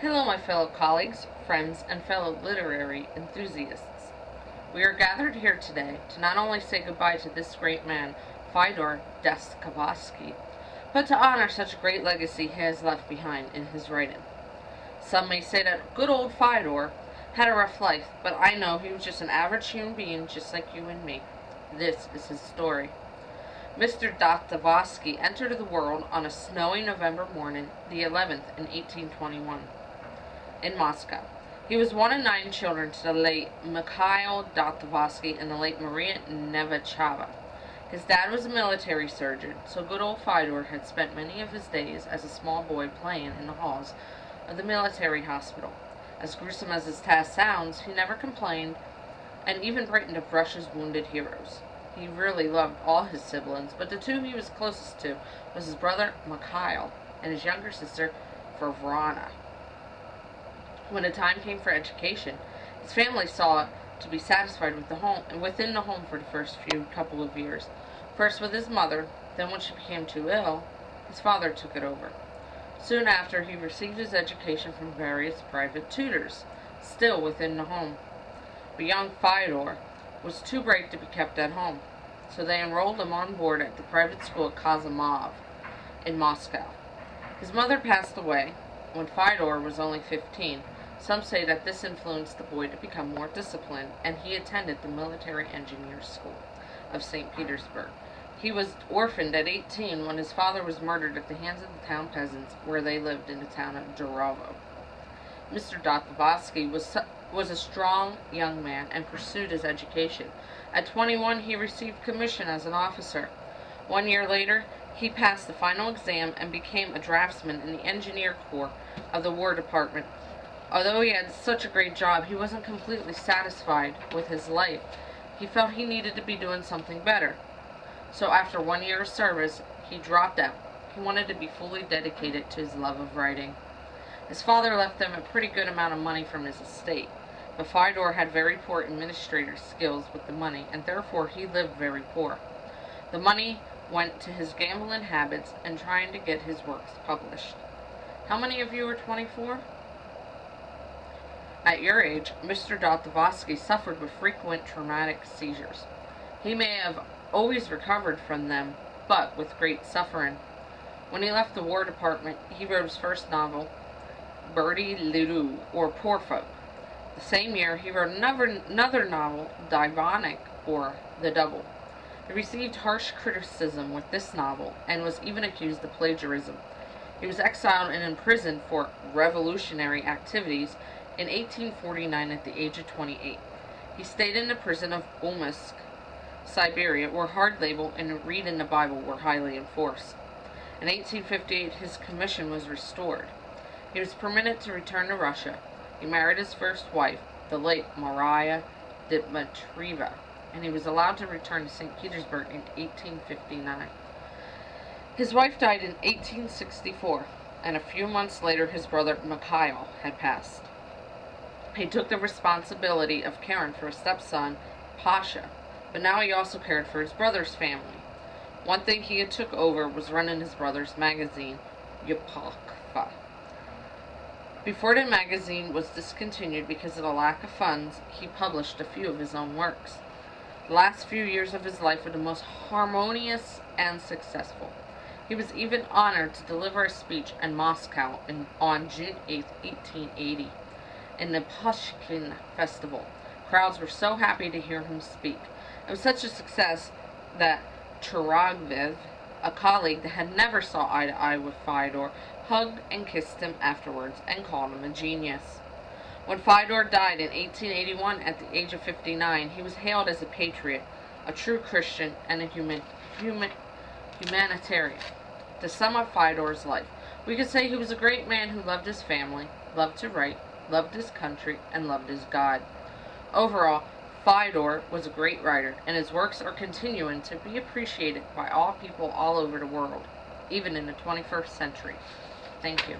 Hello, my fellow colleagues, friends, and fellow literary enthusiasts. We are gathered here today to not only say goodbye to this great man, Fyodor Dostoyevsky, but to honor such a great legacy he has left behind in his writing. Some may say that good old Fyodor had a rough life, but I know he was just an average human being just like you and me. This is his story. Mr. Dostoyevsky entered the world on a snowy November morning, the 11th in 1821, in Moscow. He was one of 9 children to the late Mikhail Dostoyevsky and the late Maria Nevacheva. His dad was a military surgeon, so good old Fyodor had spent many of his days as a small boy playing in the halls of the military hospital. As gruesome as his task sounds, he never complained and even brightened of Russia's wounded heroes. He really loved all his siblings, but the 2 he was closest to was his brother Mikhail and his younger sister Varvara. When the time came for education, his family saw to be satisfied with the home and within the home for the first couple of years. First with his mother, then when she became too ill, his father took it over. Soon after, he received his education from various private tutors, still within the home. But young Fyodor was too bright to be kept at home, so they enrolled him on board at the private school at Kazimov in Moscow. His mother passed away when Fyodor was only 15. Some say that this influenced the boy to become more disciplined, and he attended the military engineers school of St. Petersburg. He was orphaned at 18 when his father was murdered at the hands of the town peasants where they lived in the town of Durovo. Mr. Dostoyevsky was a strong young man and pursued his education. At 21, he received commission as an officer. 1 year later, he passed the final exam and became a draftsman in the engineer corps of the War Department. Although he had such a great job, he wasn't completely satisfied with his life. He felt he needed to be doing something better. So after 1 year of service, he dropped out. He wanted to be fully dedicated to his love of writing. His father left them a pretty good amount of money from his estate, but Fyodor had very poor administrator skills with the money, and therefore he lived very poor. The money went to his gambling habits and trying to get his works published. How many of you are 24? At your age, Mr. Dostoyevsky suffered with frequent traumatic seizures. He may have always recovered from them, but with great suffering. When he left the War Department, he wrote his first novel, Birdie Lidu, or Poor Folk. The same year, he wrote another novel, Divanik, or The Double. He received harsh criticism with this novel, and was even accused of plagiarism. He was exiled and imprisoned for revolutionary activities in 1849 at the age of 28. He stayed in the prison of Omsk, Siberia, where hard labor and reading the Bible were highly enforced. In 1858, his commission was restored. He was permitted to return to Russia. He married his first wife, the late Maria Dmitrieva, and he was allowed to return to St. Petersburg in 1859. His wife died in 1864, and a few months later his brother Mikhail had passed. He took the responsibility of caring for his stepson, Pasha, but now he also cared for his brother's family. One thing he had took over was running his brother's magazine, Yupakva. Before the magazine was discontinued because of the lack of funds, he published a few of his own works. The last few years of his life were the most harmonious and successful. He was even honored to deliver a speech in Moscow on June 8, 1880, in the Pushkin Festival. Crowds were so happy to hear him speak. It was such a success that Cheragvev, a colleague that had never saw eye to eye with Fyodor, hugged and kissed him afterwards and called him a genius. When Fyodor died in 1881 at the age of 59, he was hailed as a patriot, a true Christian, and a humanitarian. To sum up Fyodor's life, we could say he was a great man who loved his family, loved to write, loved his country, and loved his God. Overall, Fyodor was a great writer, and his works are continuing to be appreciated by all people all over the world, even in the 21st century. Thank you.